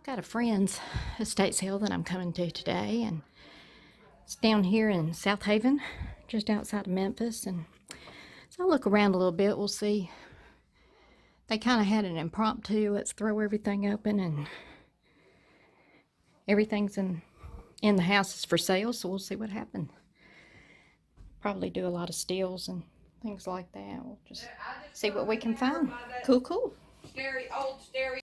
Got a friend's estate sale that I'm coming to today, and it's down here in South Haven, just outside of Memphis. And so I'll look around a little bit. We'll see. They kind of had an impromptu, let's throw everything open, and everything's in the house is for sale, so we'll see what happens. Probably do a lot of steals and things like that. We'll just see what we can find. Cool. Old stereo.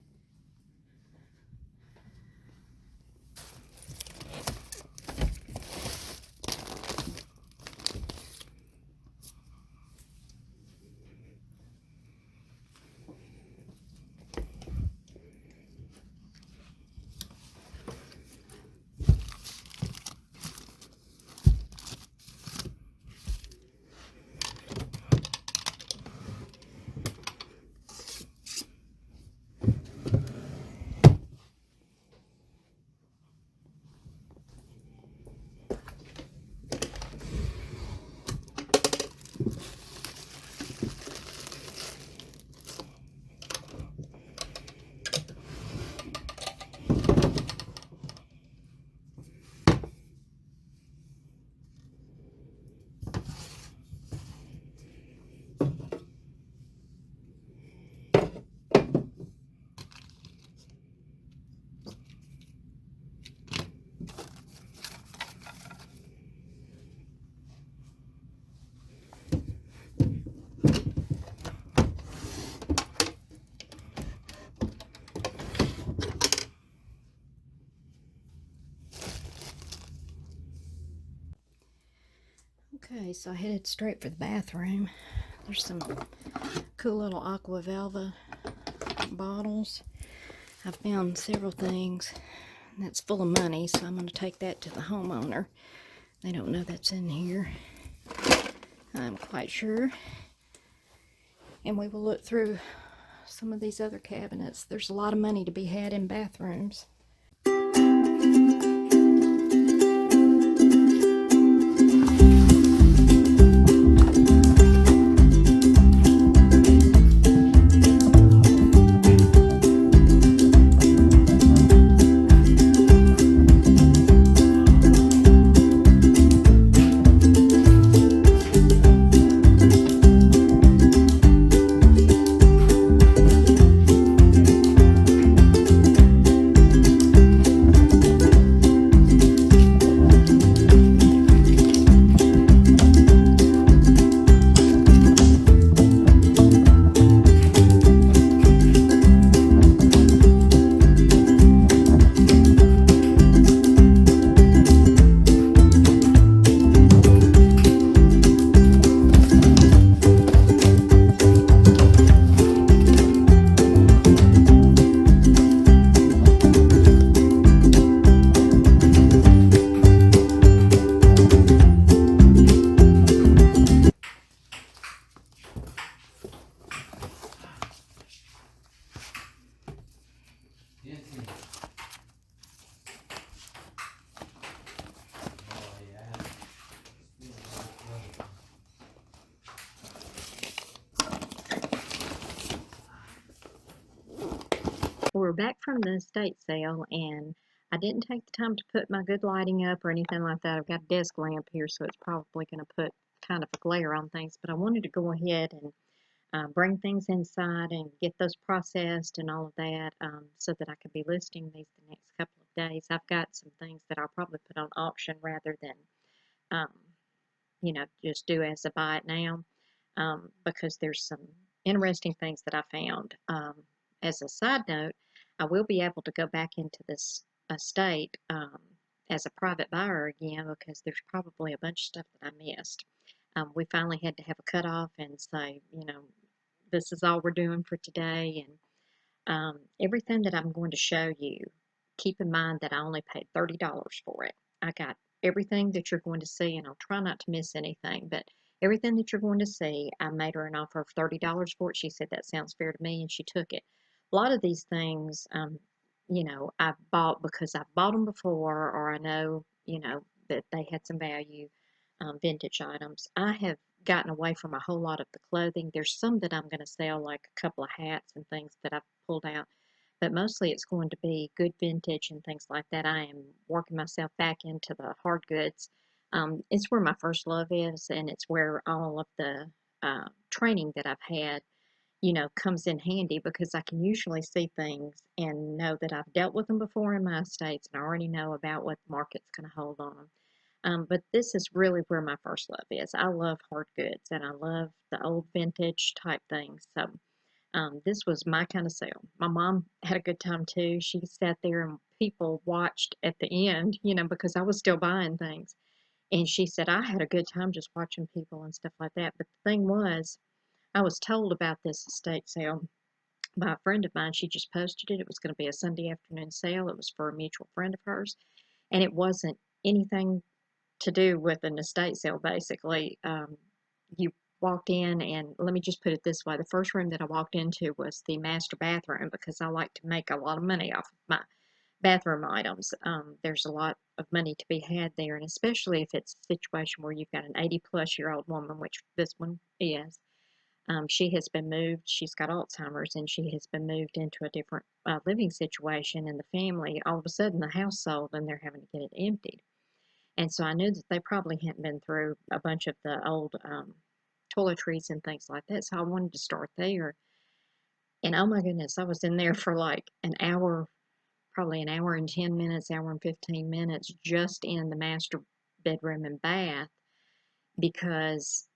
Okay, so I headed straight for the bathroom. There's some cool little aqua velva bottles. I've found several things that's full of money, so I'm going to take that to the homeowner. They don't know that's in here, I'm quite sure. And we will look through some of these other cabinets. There's a lot of money to be had in bathrooms. We're back from the estate sale, and I didn't take the time to put my good lighting up or anything like that. I've got a desk lamp here, so it's probably going to put kind of a glare on things, but I wanted to go ahead and bring things inside and get those processed and all of that, so that I could be listing these the next couple of days. I've got some things that I'll probably put on auction rather than, just do as a buy it now, because there's some interesting things that I found. As a side note, I will be able to go back into this estate as a private buyer again, because there's probably a bunch of stuff that I missed. We finally had to have a cutoff and say, this is all we're doing for today. And everything that I'm going to show you, keep in mind that I only paid $30 for it. I got everything that you're going to see, and I'll try not to miss anything, but everything that you're going to see, I made her an offer of $30 for it. She said that sounds fair to me, and she took it. A lot of these things, I've bought because I've bought them before, or I know, that they had some value, vintage items. I have gotten away from a whole lot of the clothing. There's some that I'm going to sell, like a couple of hats and things that I've pulled out, but mostly it's going to be good vintage and things like that. I am working myself back into the hard goods. It's where my first love is, and it's where all of the training that I've had, comes in handy because I can usually see things and know that I've dealt with them before in my estates and I already know about what the market's going to hold on them. But this is really where my first love is. I love hard goods and I love the old vintage type things. So this was my kind of sale. My mom had a good time too. She sat there and people watched at the end, because I was still buying things. And she said, I had a good time just watching people and stuff like that. But the thing was, I was told about this estate sale by a friend of mine. She just posted it. It was going to be a Sunday afternoon sale. It was for a mutual friend of hers. And it wasn't anything to do with an estate sale, basically. You walked in, and let me just put it this way, the first room that I walked into was the master bathroom because I like to make a lot of money off of my bathroom items. There's a lot of money to be had there, and especially if it's a situation where you've got an 80-plus-year-old woman, which this one is. She has been moved. She's got Alzheimer's, and she has been moved into a different living situation. And the family, all of a sudden, the house sold, and they're having to get it emptied. And so I knew that they probably hadn't been through a bunch of the old toiletries and things like that. So I wanted to start there. And oh my goodness, I was in there for like an hour, probably an hour and 10 minutes, hour and 15 minutes, just in the master bedroom and bath because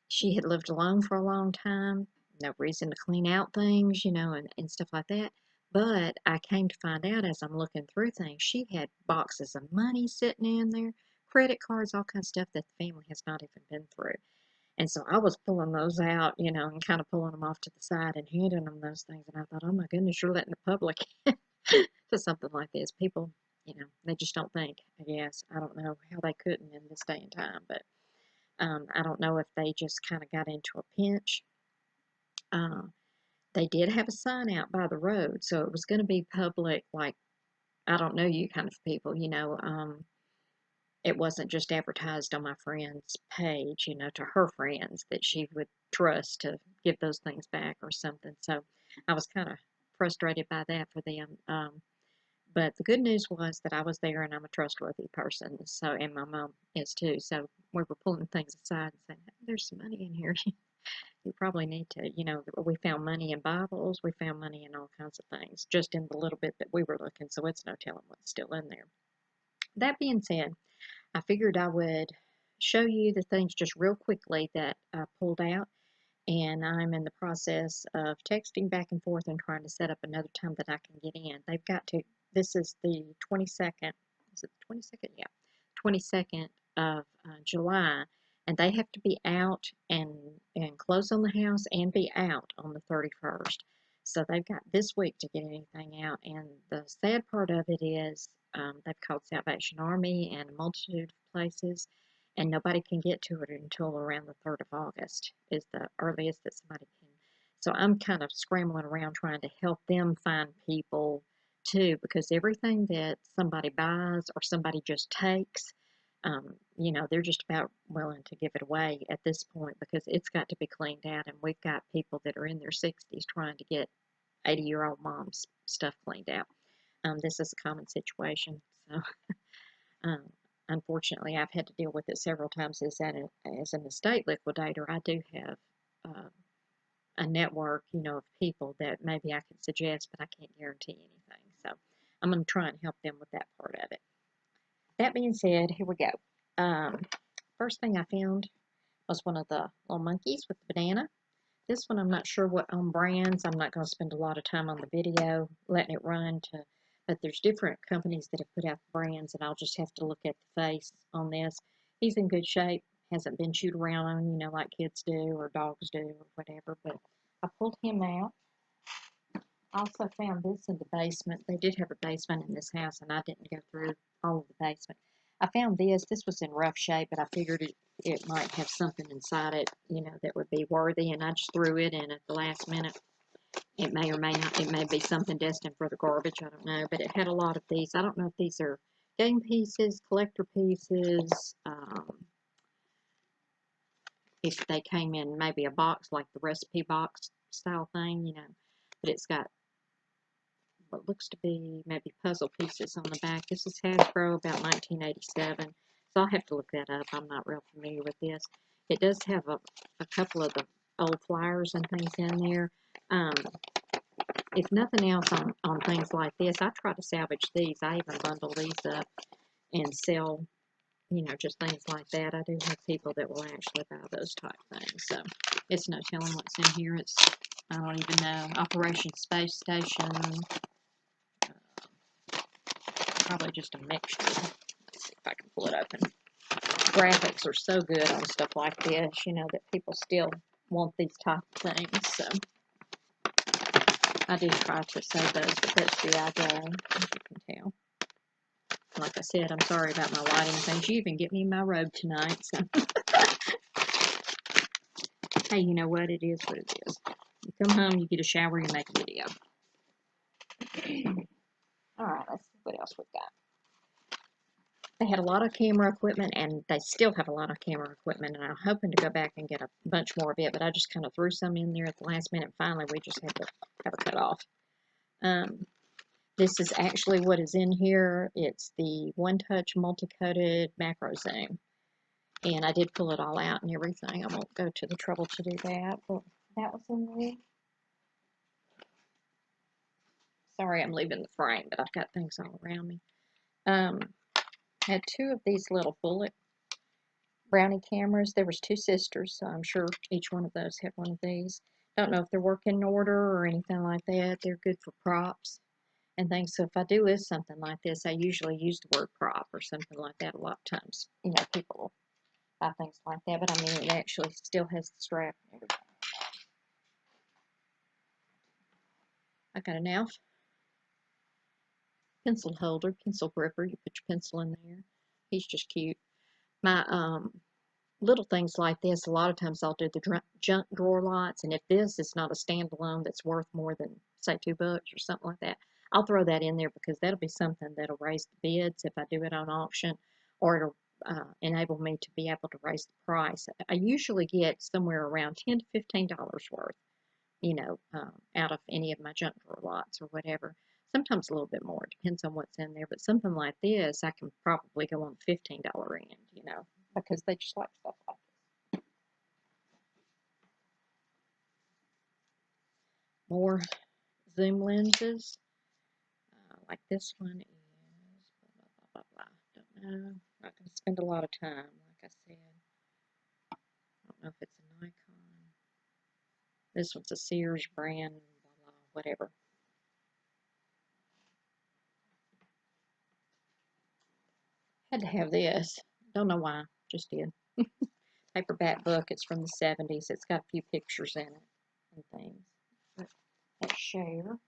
she had lived alone for a long time, no reason to clean out things, and stuff like that. But I came to find out as I'm looking through things, she had boxes of money sitting in there, credit cards, all kinds of stuff that the family has not even been through. And so I was pulling those out, and kind of pulling them off to the side and handing them those things. And I thought, oh my goodness, you're letting the public to something like this. People, they just don't think, I guess. I don't know how they couldn't in this day and time, but I don't know if they just kind of got into a pinch. Uh, they did have a sign out by the road, so it was going to be public, like, I don't know you kind of people. It wasn't just advertised on my friend's page, to her friends that she would trust to give those things back or something. So I was kind of frustrated by that for them. But the good news was that I was there and I'm a trustworthy person. So, and my mom is too. So we were pulling things aside and saying, hey, there's some money in here. You probably need to, we found money in Bibles. We found money in all kinds of things, just in the little bit that we were looking. So it's no telling what's still in there. That being said, I figured I would show you the things just real quickly that I pulled out. And I'm in the process of texting back and forth and trying to set up another time that I can get in. They've got to, this is the 22nd, is it the 22nd? Yeah, 22nd of July, and they have to be out and close on the house and be out on the 31st. So they've got this week to get anything out, and the sad part of it is they've called Salvation Army and a multitude of places, and nobody can get to it until around the 3rd of August is the earliest that somebody can. So I'm kind of scrambling around trying to help them find people too, because everything that somebody buys or somebody just takes, they're just about willing to give it away at this point because it's got to be cleaned out, and we've got people that are in their 60s trying to get 80-year-old mom's stuff cleaned out. This is a common situation, so um, unfortunately, I've had to deal with it several times as an estate liquidator. I do have uh, a network, of people that maybe I could suggest, but I can't guarantee anything. So I'm going to try and help them with that part of it. That being said, here we go. First thing I found was one of the little monkeys with the banana. This one, I'm not sure what on brands. I'm not going to spend a lot of time on the video letting it run but there's different companies that have put out the brands, and I'll just have to look at the face on this. He's in good shape, hasn't been chewed around on, like kids do or dogs do or whatever, but I pulled him out. I also found this in the basement. They did have a basement in this house, and I didn't go through all of the basement. I found this. This was in rough shape, but I figured it might have something inside it, that would be worthy, and I just threw it in at the last minute. It may or may not, it may be something destined for the garbage, I don't know, but it had a lot of these. I don't know if these are game pieces, collector pieces, if they came in maybe a box like the recipe box style thing, but it's got what looks to be maybe puzzle pieces on the back. This is Hasbro, about 1987. So I'll have to look that up. I'm not real familiar with this. It does have a couple of the old flyers and things in there. If nothing else on things like this, I try to salvage these. I even bundle these up and sell, you know, just things like that. I do have people that will actually buy those type things. So it's no telling what's in here. It's, I don't even know, Operation Space Station. Probably just a mixture. Let's see if I can pull it open. Graphics are so good on stuff like this, you know, that people still want these type of things. So I do try to save those, but that's the idea, as you can tell. Like I said, I'm sorry about my lighting things. You even get me in my robe tonight. So hey, you know what? It is what it is. You come home, you get a shower, you make a video. All right, let's see what else we've got. They had a lot of camera equipment, and they still have a lot of camera equipment, and I'm hoping to go back and get a bunch more of it, but I just kind of threw some in there at the last minute. Finally, we just had to have a cut off. This is actually what is in here. It's the one-touch multi-coated macro zoom, and I did pull it all out and everything. I won't go to the trouble to do that, but that was in there. Sorry, I'm leaving the frame, but I've got things all around me. Had two of these little bullet brownie cameras. There was two sisters, so I'm sure each one of those had one of these. Don't know if they're working in order or anything like that. They're good for props and things. So if I do list something like this, I usually use the word prop or something like that a lot of times. You know, people will buy things like that, but I mean, it actually still has the strap and everything. I got an elf pencil holder, pencil gripper. You put your pencil in there. He's just cute. My little things like this, a lot of times I'll do the junk drawer lots, and if this is not a standalone that's worth more than, say, $2 or something like that, I'll throw that in there because that'll be something that'll raise the bids if I do it on auction, or it'll enable me to be able to raise the price. I usually get somewhere around $10 to $15 worth, you know, out of any of my junk drawer lots or whatever. Sometimes a little bit more, it depends on what's in there, but something like this, I can probably go on the $15 end, you know, because they just like stuff like this. More zoom lenses, like this one is, blah, blah, blah, blah. Don't know, not going to spend a lot of time, like I said. I don't know if it's a Nikon. This one's a Sears brand, blah, blah, whatever. Had to have this. Don't know why, just did. Paperback book. It's from the 70s. It's got a few pictures in it and things. Let's share.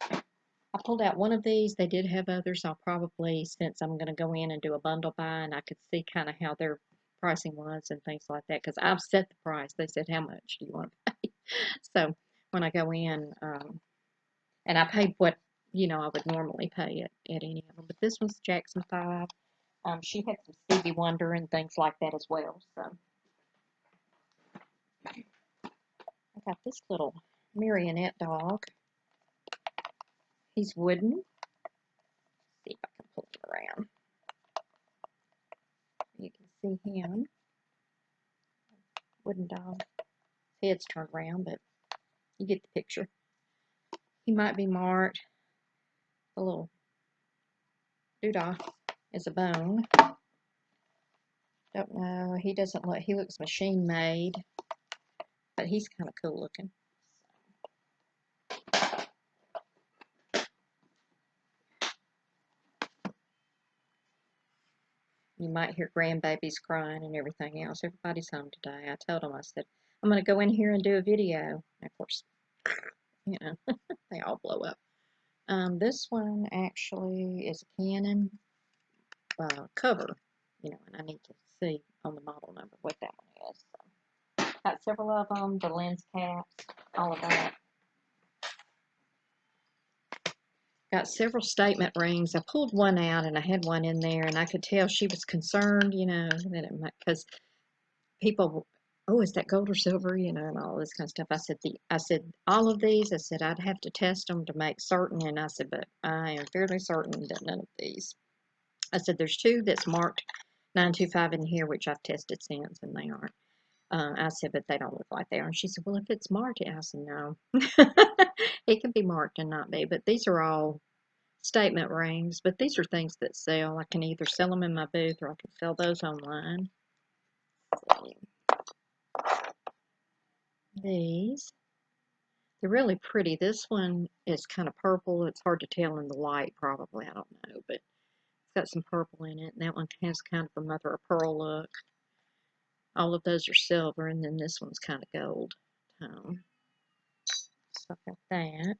I pulled out one of these. They did have others. I'll probably, since I'm going to go in and do a bundle buy, and I could see kind of how their pricing was and things like that, because I've set the price. They said, how much do you want to pay? So when I go in, and I paid what, you know, I would normally pay at any of them. But this one's Jackson 5. She had some Stevie Wonder and things like that as well. So I got this little marionette dog. He's wooden. Let's see if I can pull him around. You can see him. Wooden dog. His head's turned around, but you get the picture. He might be marked. A little doodah is a bone. Don't know. He doesn't look. He looks machine made, but he's kind of cool looking. You might hear grandbabies crying and everything else. Everybody's home today. I told them, I said, I'm going to go in here and do a video. And of course, you know, they all blow up. This one actually is a Canon cover, you know, and I need to see on the model number what that one is. So, got several of them, the lens caps, all of that. Got several statement rings. I pulled one out and I had one in there, and I could tell she was concerned, you know, that it might, because people oh, is that gold or silver? You know, and all this kind of stuff. I said, all of these, I said, I'd have to test them to make certain. And I said, but I am fairly certain that none of these. I said, there's two that's marked 925 in here, which I've tested since, and they aren't. I said, but they don't look like they are. And she said, well, if it's marked, I said, no. It can be marked and not be, but these are all statement rings, but these are things that sell. I can either sell them in my booth or I can sell those online. These, they're really pretty. This one is kind of purple. It's hard to tell in the light, probably. I don't know, but it's got some purple in it. And that one has kind of a mother of pearl look. All of those are silver, and then this one's kind of gold tone. So I've got that.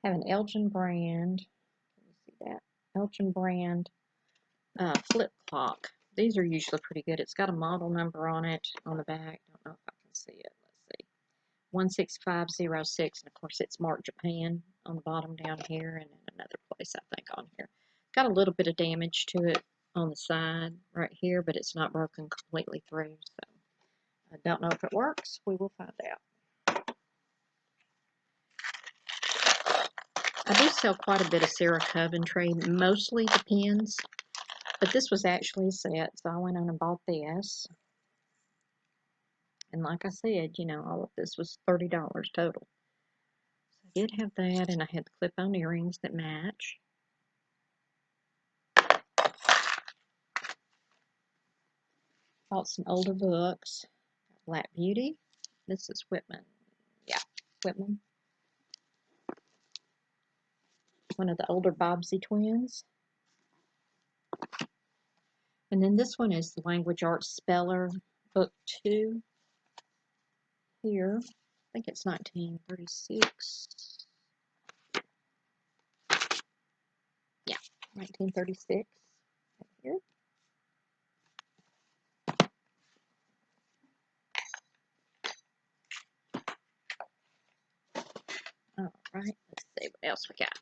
I have an Elgin brand. Can you see that? Elgin brand flip clock. These are usually pretty good. It's got a model number on it on the back. Don't know if I can see it. Let's see. 16506, and of course it's marked Japan on the bottom down here, and in another place I think on here. Got a little bit of damage to it on the side right here, but it's not broken completely through, so I don't know if it works. We will find out. I do sell quite a bit of Sarah Coventry, mostly the pins, but this was actually a set, so I went on and bought this. And like I said, you know, all of this was $30 total. So I did have that, and I had the clip-on earrings that match. Bought some older books. Black Beauty. This is Whitman. Yeah, Whitman. One of the older Bobbsey twins. And then this one is the Language Arts Speller, Book 2. Here. I think it's 1936. Yeah, 1936. Right here. All right, let's see what else we got.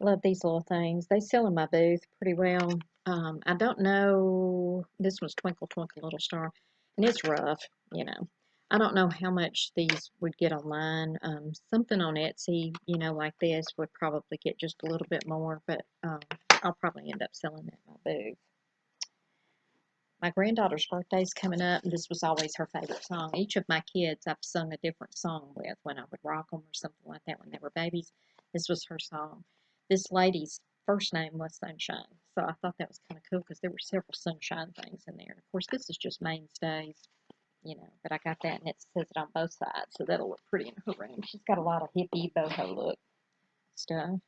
Love these little things. They sell in my booth pretty well. I don't know. This was Twinkle Twinkle Little Star, and it's rough, you know. I don't know how much these would get online. Something on Etsy, you know, like this would probably get just a little bit more, but I'll probably end up selling it in my booth. My granddaughter's birthday's coming up, and this was always her favorite song. Each of my kids I've sung a different song with when I would rock them or something like that when they were babies. This was her song. This lady's first name was Sunshine, so I thought that was kind of cool because there were several Sunshine things in there. Of course, this is just mainstays, you know, but I got that, and it says it on both sides, so that'll look pretty in her room. She's got a lot of hippie boho look stuff.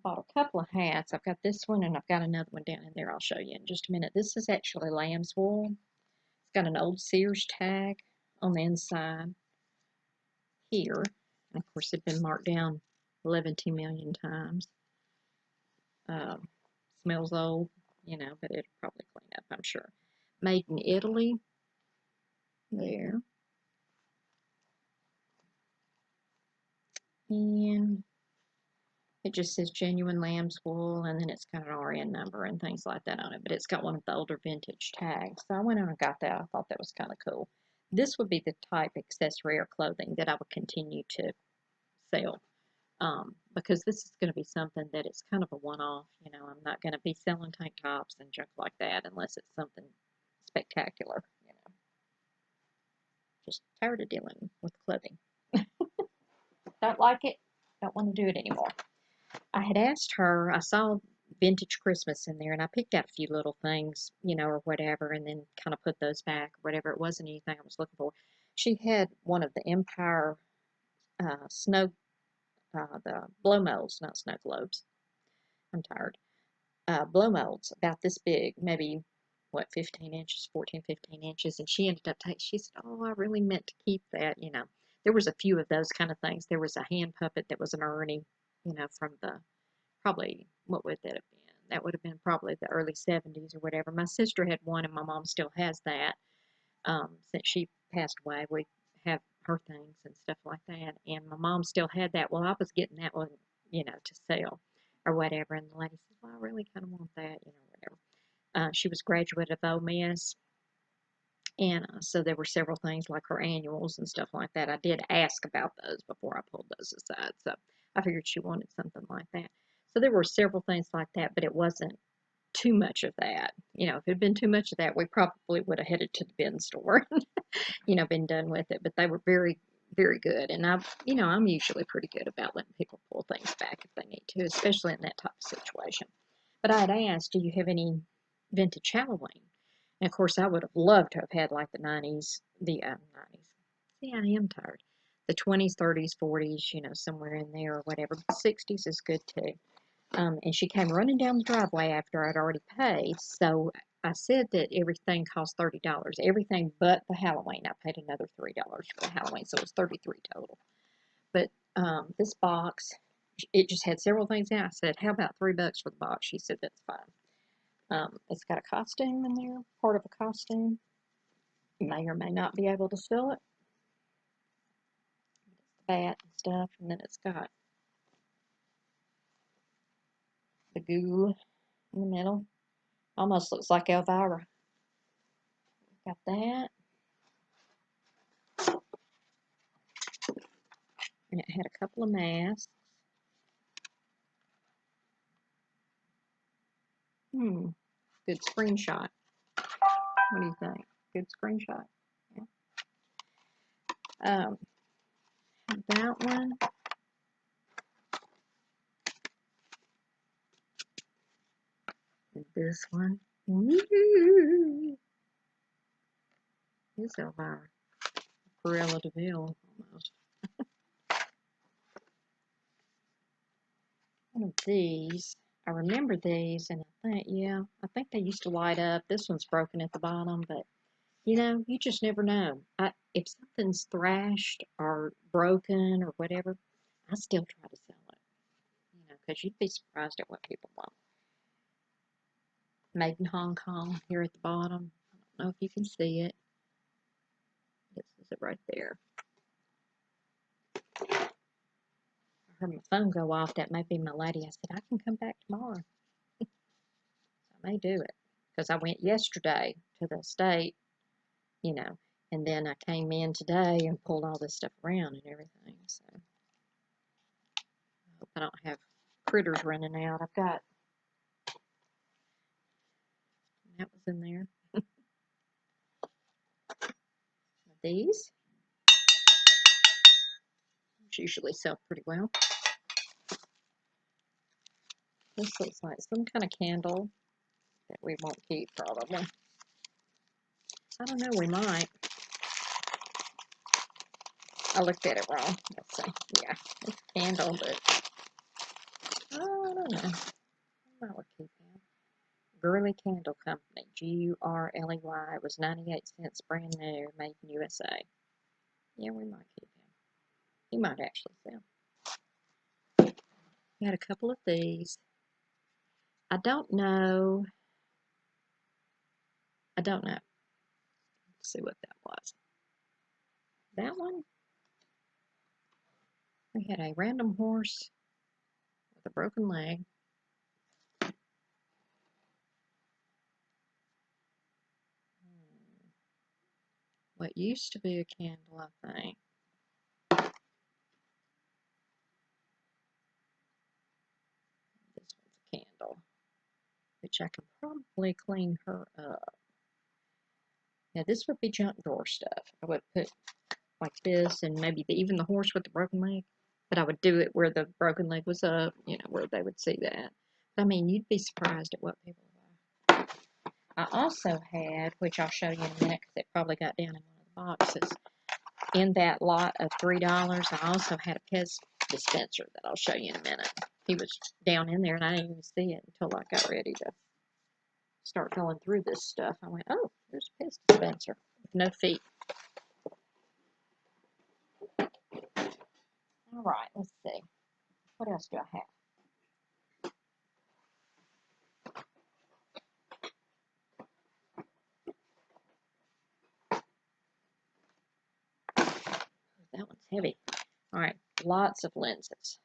Bought a couple of hats. I've got this one, and I've got another one down in there I'll show you in just a minute. This is actually lamb's wool. It's got an old Sears tag on the inside here. And of course, it's been marked down 11 million times. Smells old, you know, but it'll probably clean up, I'm sure. Made in Italy. There. And it just says genuine lamb's wool, and then it's got an RN number and things like that on it, but it's got one of the older vintage tags. So I went on and got that. I thought that was kind of cool. This would be the type accessory or clothing that I would continue to sell, because this is going to be something that it's kind of a one-off. You know, I'm not going to be selling tank tops and junk like that unless it's something spectacular. You know, just tired of dealing with clothing. Don't like it. Don't want to do it anymore. I had asked her, I saw vintage Christmas in there, and I picked out a few little things, you know, or whatever, and then kind of put those back, or whatever. It wasn't anything I was looking for. She had one of the Empire snow, the blow molds, not snow globes. I'm tired. Blow molds about this big, maybe, what, 15 inches, 14, 15 inches. And she ended up taking, she said, oh, I really meant to keep that, you know. There was a few of those kind of things. There was a hand puppet that was an Ernie, you know, from the, probably, what would that have been? That would have been probably the early 70s or whatever. My sister had one, and my mom still has that. Since she passed away, we have her things and stuff like that. And my mom still had that. Well, I was getting that one, you know, to sell or whatever. And the lady said, well, I really kind of want that, you know, whatever. She was a graduate of Ole Miss, and so there were several things like her annuals and stuff like that. I did ask about those before I pulled those aside, so I figured she wanted something like that. So there were several things like that, but it wasn't too much of that. You know, if it had been too much of that, we probably would have headed to the bin store, been done with it. But they were very, very good. And I'm usually pretty good about letting people pull things back if they need to, especially in that type of situation. But I had asked, do you have any vintage Halloween? And of course, I would have loved to have had like the 90s, the 90s. See, I am tired. The 20s, 30s, 40s, somewhere in there or whatever. But 60s is good too. And she came running down the driveway after I'd already paid. So I said that everything cost $30. Everything but the Halloween. I paid another $3 for the Halloween, so it was 33 total. But this box, it just had several things in it. I said, how about $3 for the box? She said, that's fine. It's got a costume in there, part of a costume. You may or may not be able to sell it. Bat and stuff, and then it's got the ghoul in the middle. Almost looks like Elvira. Got that. And it had a couple of masks. Good screenshot. What do you think? Good screenshot. Yeah. That one. And this one. Woo-hoo. Here's Elvira. Cruella de Vil, almost. One of these. I remember these, and I think they used to light up. This one's broken at the bottom, but you just never know. If something's thrashed or broken or whatever, I still try to sell it. Because you'd be surprised at what people want. Made in Hong Kong here at the bottom. I don't know if you can see it. This is it right there. I heard my phone go off. That may be my lady. I said, I can come back tomorrow. I may do it. Because I went yesterday to the state, and then I came in today and pulled all this stuff around and everything. So I hope I don't have critters running out. I've got, that was in there. These usually sell pretty well. This looks like some kind of candle that we won't keep probably. I don't know, we might. I looked at it wrong. Let's see. Yeah, it's a candle, but I don't know. I might keep it. Gurley Candle Company, Gurley. It was 98 cents brand new, made in USA. Yeah, we might keep him. He might actually sell. We had a couple of these. I don't know. Let's see what that was. That one? We had a random horse with a broken leg. What used to be a candle, I think. This one's a candle, which I can probably clean her up. Now, this would be junk drawer stuff. I would put like this and maybe even the horse with the broken leg. But I would do it where the broken leg was up, where they would see that. I mean, you'd be surprised at what people buy. I also had, which I'll show you in a minute because it probably got down in one of the boxes, in that lot of $3, I also had a Pez dispenser that I'll show you in a minute. He was down in there and I didn't even see it until I got ready to start going through this stuff. I went, oh, there's a Pez dispenser with no feet. All right, let's see. What else do I have? That one's heavy. All right, lots of lenses.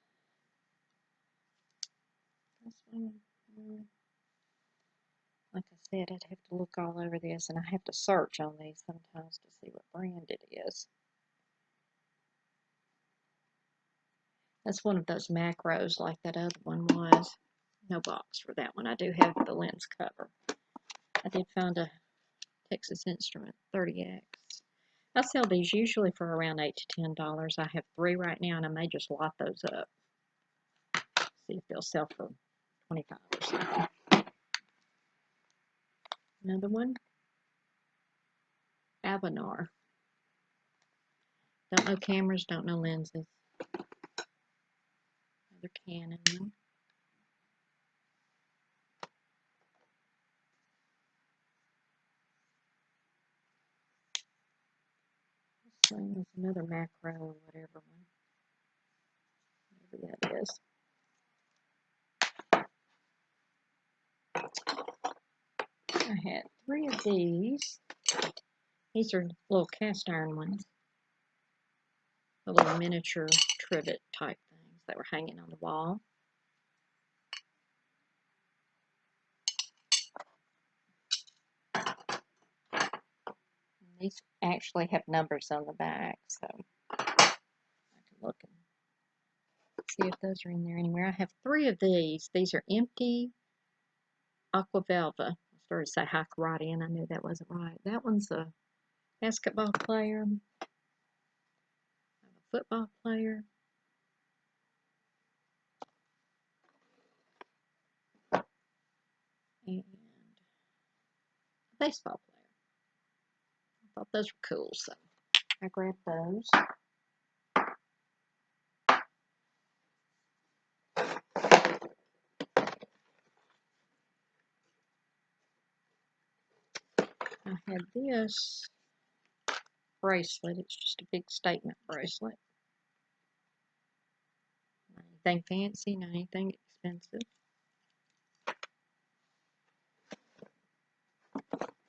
This one, like I said, I'd have to look all over this, and I have to search on these sometimes to see what brand it is. That's one of those macros like that other one was. No box for that one. I do have the lens cover. I did find a Texas Instrument 30X. I sell these usually for around $8 to $10. I have 3 right now, and I may just lot those up. See if they'll sell for $25 or something. Another one. Avanar. Don't know cameras, don't know lenses. Another Canon one. This one is another macro or whatever one. Whatever that is. I had 3 of these. These are little cast iron ones. The little miniature trivet type things that were hanging on the wall. These actually have numbers on the back, so I can look and see if those are in there anywhere. I have 3 of these. These are empty Aquavelva. I started to say high karate, and I knew that wasn't right. That one's a basketball player. I have a football player. And a baseball player. I thought those were cool, so I grabbed those. I had this bracelet. It's just a big statement bracelet. Not anything fancy, not anything expensive.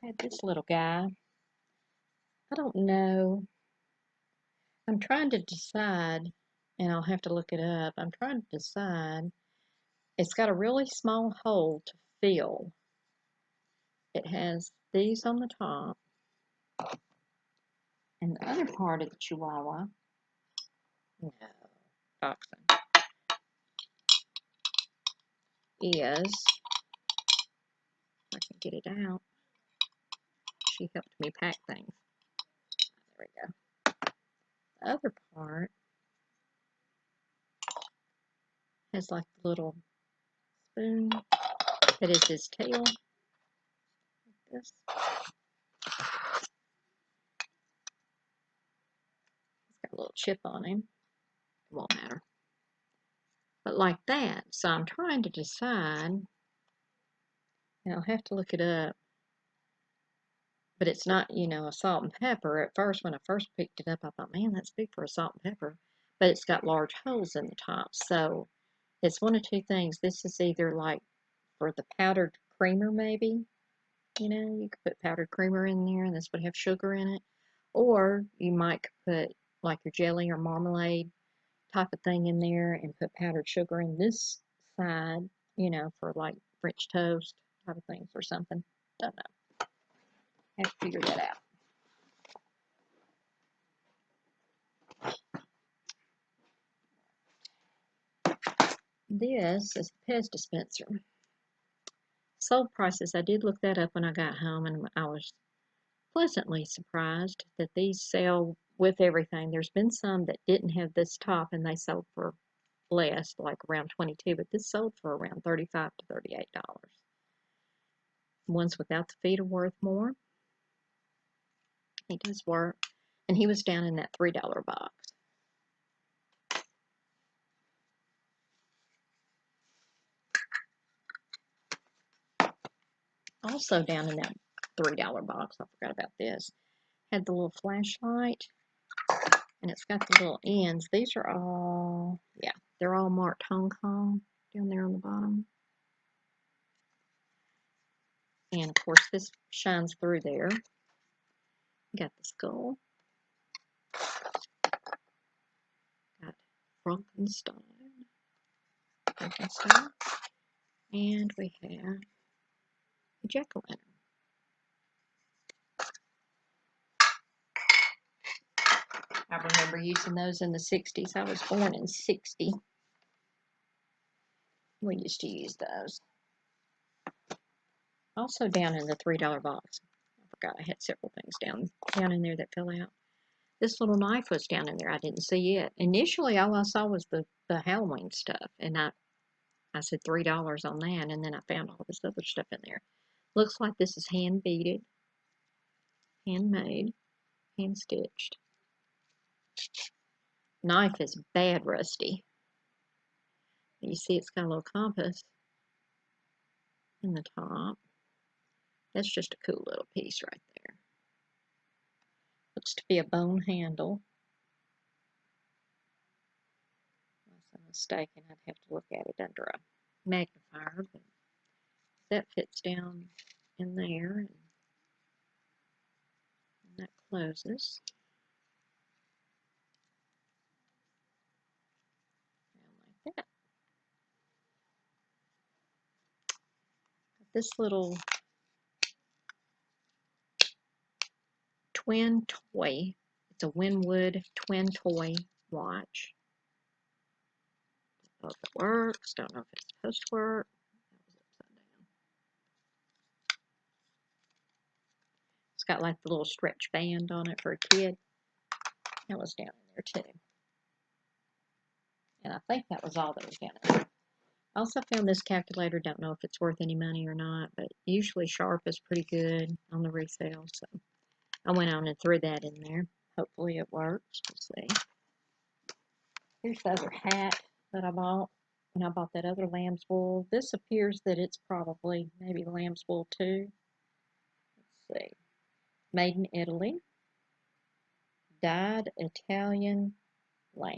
I had this little guy. I don't know. I'm trying to decide, and I'll have to look it up. I'm trying to decide. It's got a really small hole to fill. It has these on the top. And the other part of the Chihuahua, no, Dachshund, is, if I can get it out. She helped me pack things. There we go. The other part has like the little spoon that is his tail. Like this. He's got a little chip on him. It won't matter. But like that. So I'm trying to decide, and I'll have to look it up. But it's not, you know, a salt and pepper. At first, when I first picked it up, I thought, man, that's big for a salt and pepper. But it's got large holes in the top. So it's one of 2 things. This is either like for the powdered creamer, maybe. You know, you could put powdered creamer in there, and this would have sugar in it. Or you might put like your jelly or marmalade type of thing in there and put powdered sugar in this side, you know, for like French toast type of things or something. Don't know. Have to figure that out. This is the Pez dispenser. Sold prices, I did look that up when I got home, and I was pleasantly surprised that these sell with everything. There's been some that didn't have this top, and they sold for less, like around $22, but this sold for around $35 to $38. Ones without the feet are worth more. He does work, and he was down in that $3 box. Also down in that $3 box, I forgot about this, had the little flashlight, and it's got the little ends. These are all, yeah, they're all marked Hong Kong down there on the bottom. And of course, this shines through there. Got the skull. Got Frankenstein. And we have a jack-o'-lantern. I remember using those in the 60s. I was born in 60. We used to use those. Also down in the $3 box. I forgot I had several things down in there that fell out. This little knife was down in there. I didn't see it. Initially, all I saw was the Halloween stuff. And I said $3 on that. And then I found all this other stuff in there. Looks like this is hand beaded, handmade, hand stitched. Knife is bad rusty. You see it's got a little compass in the top. That's just a cool little piece right there. Looks to be a bone handle. Unless I'm mistaken, I'd have to look at it under a magnifier, but that fits down in there, and that closes. Like that. This little twin toy. It's a Winwood twin toy watch. Don't know if it works. Don't know if it's supposed to work. It's got like the little stretch band on it for a kid. That was down in there too. And I think that was all that was down in there. I also found this calculator. Don't know if it's worth any money or not, but usually Sharp is pretty good on the resale. So I went on and threw that in there. Hopefully it works. We'll see. Here's the other hat that I bought when I bought that other lamb's wool. This appears that it's probably maybe lamb's wool too. Let's see. Made in Italy. Dyed Italian lamb.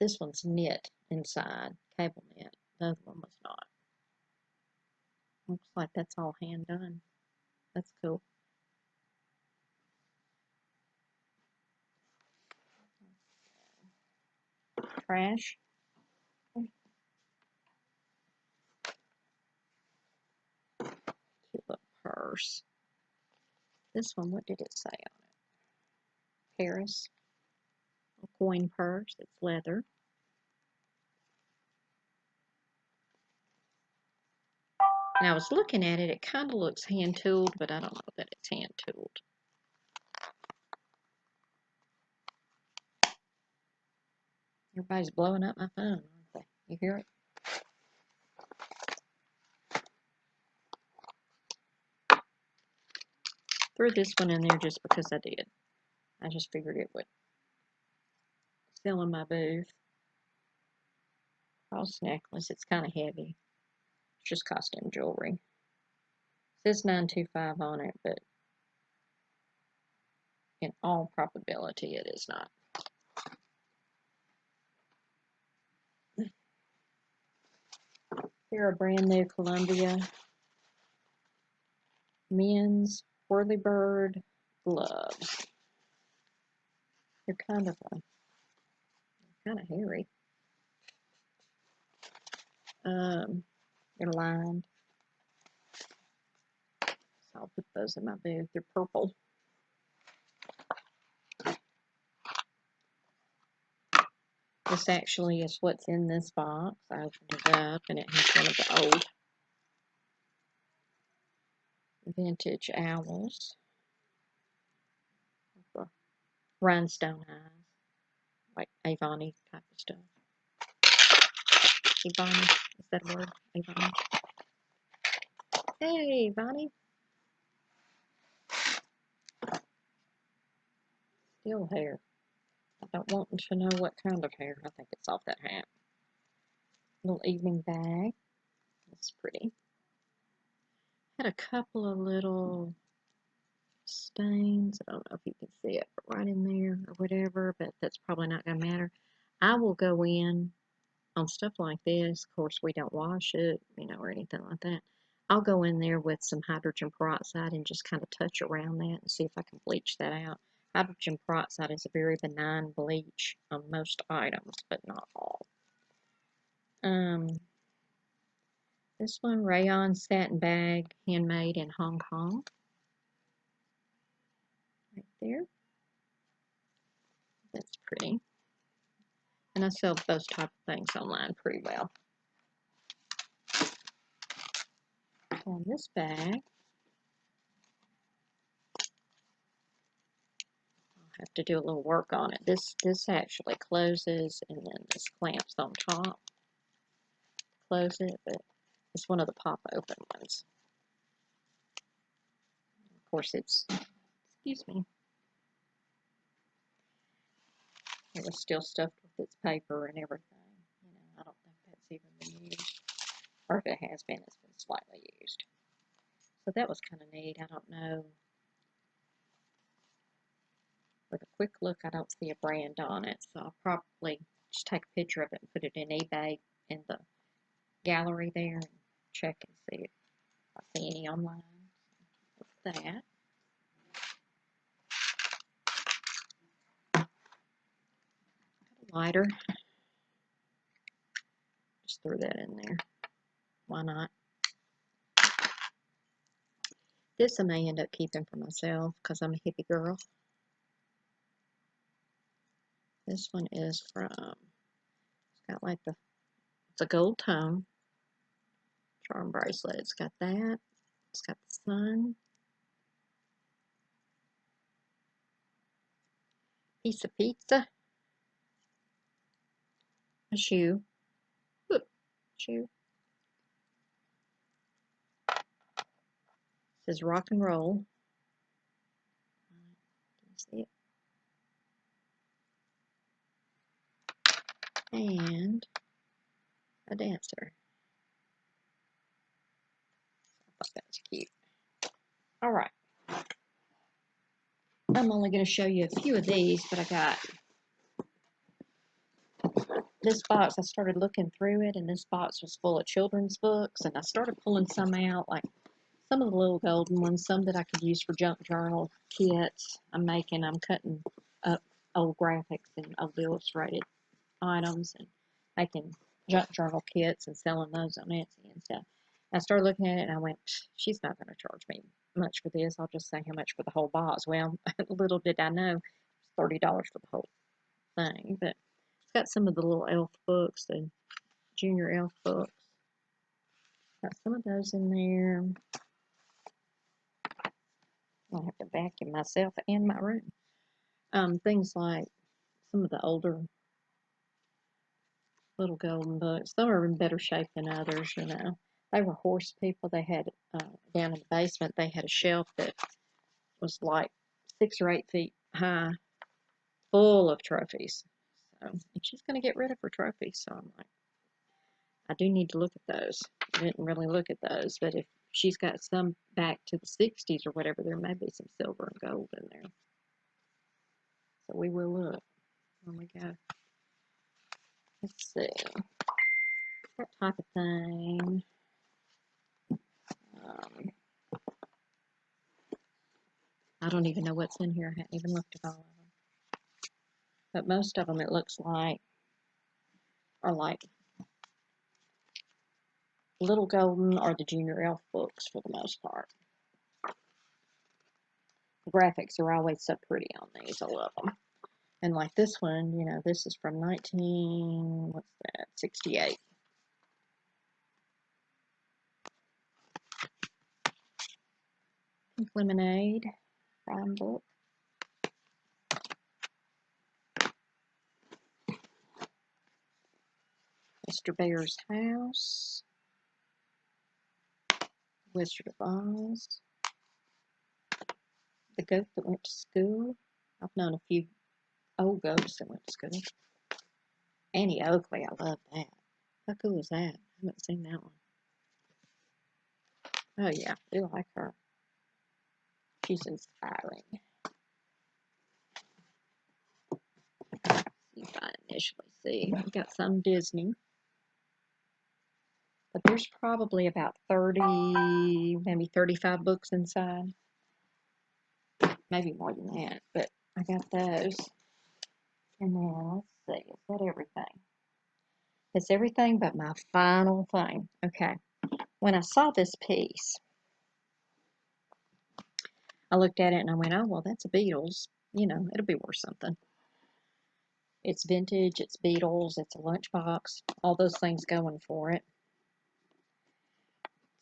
This one's knit inside, cable knit. The other one was not. Looks like that's all hand done. That's cool. Trash. Cute little purse. This one, what did it say on it? Paris. A coin purse. It's leather. And I was looking at it. It kind of looks hand tooled, but I don't know that it's hand tooled. Everybody's blowing up my phone, aren't they? You hear it? Threw this one in there just because I did. I just figured it would sell in my booth. Cross necklace. It's kind of heavy. It's just costume jewelry. It says 925 on it, but in all probability it is not. Here are brand new Columbia men's whirlybird gloves. They're kind of hairy. They're lined. So I'll put those in my booth. They're purple. This actually is what's in this box. I opened it up and it has one of the old vintage owls. Rhinestone eyes. Like Avani type of stuff. Avani, is that a word? Avani. Hey, Avani. Still hair. I don't want to know what kind of hair. I think it's off that hat. Little evening bag. That's pretty. Had a couple of little stains. I don't know if you can see it right in there or whatever, but that's probably not going to matter. I will go in on stuff like this. Of course, we don't wash it, or anything like that. I'll go in there with some hydrogen peroxide and just kind of touch around that and see if I can bleach that out. Hydrogen peroxide is a very benign bleach on most items, but not all. This one, rayon satin bag, handmade in Hong Kong. Right there. That's pretty. And I sell those type of things online pretty well. On this bag, I'll have to do a little work on it. This actually closes, and then this clamps on top. Close it, but it's one of the pop open ones. Of course, it's, excuse me, it was still stuffed with its paper and everything. You know, I don't think that's even been used. Or if it has been, it's been slightly used. So that was kind of neat. I don't know. With a quick look, I don't see a brand on it, so I'll probably just take a picture of it and put it in eBay in the gallery there and check and see if I see any online. With that. Got a lighter. Just threw that in there. Why not? This I may end up keeping for myself because I'm a hippie girl. This one is from, it's got like it's a gold tone charm bracelet. It's got that. It's got the sun. Piece of pizza. A shoe. Ooh, shoe. It says rock and roll. Can you see it? And a dancer. I thought that was cute. All right. I'm only going to show you a few of these, but I got this box. I started looking through it, and this box was full of children's books, and I started pulling some out, like some of the little golden ones, some that I could use for junk journal kits. I'm cutting up old graphics and old illustrated items and making junk journal kits and selling those on Etsy and stuff. I started looking at it and I went, she's not going to charge me much for this. I'll just say how much for the whole box. Well, little did I know, it's $30 for the whole thing. But it's got some of the little elf books, the junior elf books. Got some of those in there. I'll have to vacuum myself and my room. Things like some of the older little golden books. Some are in better shape than others, you know. They were horse people. They had, down in the basement, they had a shelf that was like 6 or 8 feet high, full of trophies. So, and she's going to get rid of her trophies. So I'm like, I do need to look at those. I didn't really look at those, but if she's got some back to the 60s or whatever, there may be some silver and gold in there. So we will look when we go. Let's see. That type of thing. I don't even know what's in here. I haven't even looked at all of them. But most of them, it looks like, are like Little Golden or the Junior Elf books for the most part. The graphics are always so pretty on these. I love them. And like this one, you know, this is from 68. Pink Lemonade, rhyme book. Mr. Bear's House. Wizard of Oz. The Goat That Went to School. I've known a few old goats that went to school. Annie Oakley, I love that. How cool is that? I haven't seen that one. Oh yeah, I do like her. She's inspiring. See if I initially see. We got some Disney. But there's probably about 30, maybe 35 books inside. Maybe more than that, but I got those. And then, let's see, is that everything? It's everything but my final thing. Okay. when I saw this piece, I looked at it and I went, oh, well, that's a Beatles. You know, it'll be worth something. It's vintage, it's Beatles, it's a lunchbox, all those things going for it.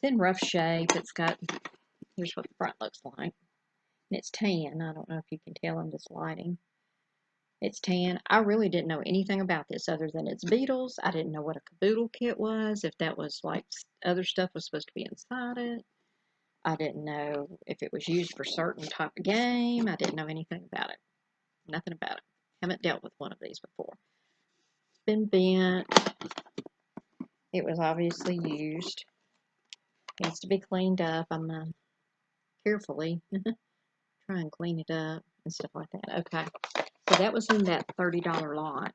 It's in rough shape. It's got, here's what the front looks like. And it's tan. I don't know if you can tell in this lighting. It's tan. I really didn't know anything about this other than it's Beatles. I didn't know what a caboodle kit was, if that was like other stuff was supposed to be inside it. I didn't know if it was used for certain type of game. I didn't know anything about it. Nothing about it. Haven't dealt with one of these before. It's been bent. It was obviously used. It needs to be cleaned up. I'm going to carefully try and clean it up and stuff like that. Okay. So that was in that $30 lot.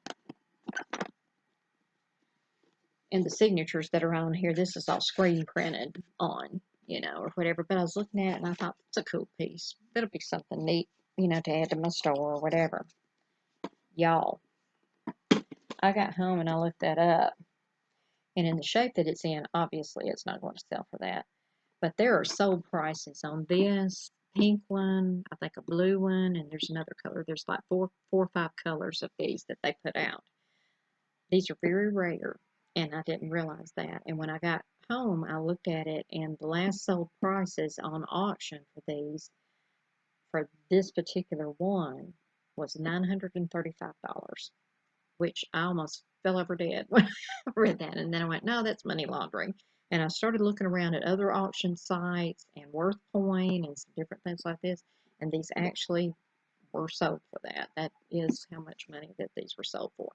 And the signatures that are on here, this is all screen printed on, you know, or whatever. But I was looking at it and I thought, it's a cool piece. It'll be something neat, you know, to add to my store or whatever. Y'all, I got home and I looked that up. And in the shape that it's in, obviously it's not going to sell for that. But there are sold prices on this pink one, I think a blue one, and there's another color. There's like four or five colors of these that they put out. These are very rare, and I didn't realize that. And when I got home, I looked at it, and the last sold prices on auction for these, for this particular one, was $935, which I almost fell over dead when I read that. And then I went, no, that's money laundering. And I started looking around at other auction sites and Worth Point and some different things like this, and these actually were sold for that. That is how much money that these were sold for.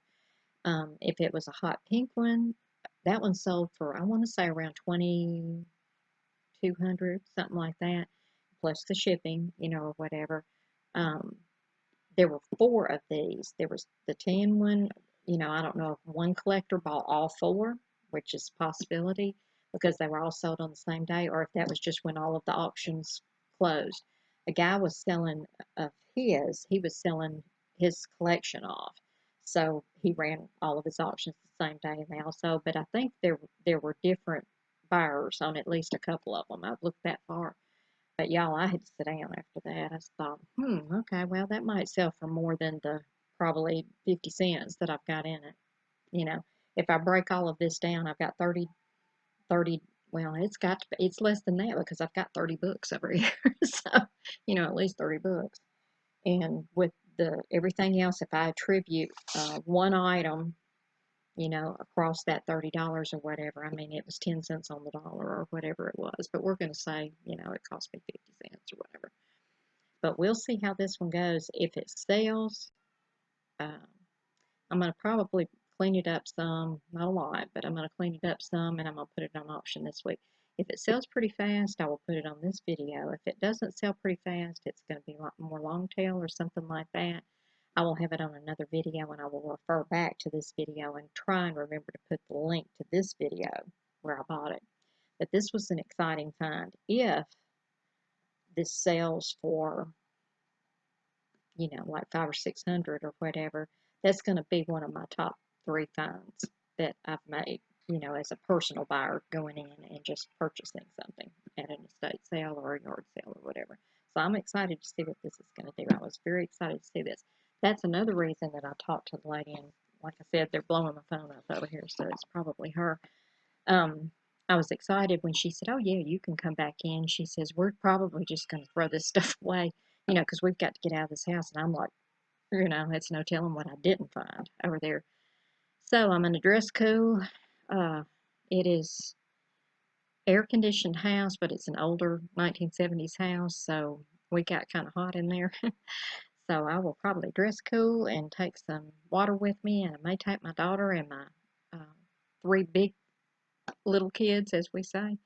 If it was a hot pink one, that one sold for, I want to say around 2,200, something like that, plus the shipping, you know, or whatever. Um, there were four of these. There was the tan one, you know, I don't know if one collector bought all four, which is a possibility because they were all sold on the same day, or if that was just when all of the auctions closed. A guy was selling of his, he was selling his collection off. So he ran all of his auctions the same day and they all sold, but I think there were different buyers on at least a couple of them. I've looked that far. But y'all, I had to sit down after that. I just thought, okay, well, that might sell for more than the probably 50 cents that I've got in it. You know, if I break all of this down, I've got 30, well, it's less than that because I've got 30 books over here. So, you know, at least 30 books. And with everything else, if I attribute one item, you know, across that $30 or whatever, I mean, it was 10 cents on the dollar or whatever it was. But we're going to say, you know, it cost me 50 cents or whatever. But we'll see how this one goes. If it sells, um, I'm going to probably clean it up some, not a lot, but I'm going to clean it up some and I'm going to put it on auction this week. If it sells pretty fast, I will put it on this video. If it doesn't sell pretty fast, it's going to be a lot more long tail or something like that. I will have it on another video and I will refer back to this video and try and remember to put the link to this video where I bought it. But this was an exciting find. If this sells for, you know, like 500 or 600 or whatever, that's going to be one of my top 3 finds that I've made, you know, as a personal buyer going in and just purchasing something at an estate sale or a yard sale or whatever. So I'm excited to see what this is going to do. I was very excited to see this. That's another reason that I talked to the lady, and like I said, they're blowing my phone up over here, so it's probably her. I was excited when she said, oh, yeah, you can come back in. She says, we're probably just going to throw this stuff away, you know, because we've got to get out of this house. And I'm like, you know, it's no telling what I didn't find over there. So I'm in a dress cool. It is air-conditioned house, but it's an older 1970s house, so we got kind of hot in there. So I will probably dress cool and take some water with me, and I may take my daughter and my 3 big little kids, as we say,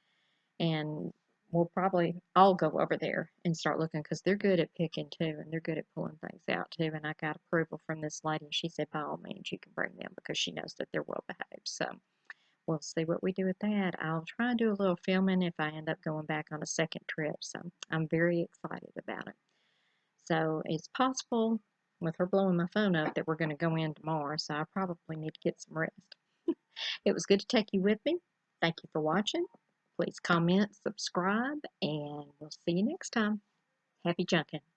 and we'll probably all go over there and start looking because they're good at picking too, and they're good at pulling things out too. And I got approval from this lady, and she said by all means you can bring them because she knows that they're well behaved. So we'll see what we do with that. I'll try and do a little filming if I end up going back on a second trip. So I'm very excited about it. So it's possible with her blowing my phone up that we're going to go in tomorrow. So I probably need to get some rest. It was good to take you with me. Thank you for watching. Please comment, subscribe, and we'll see you next time. Happy junking.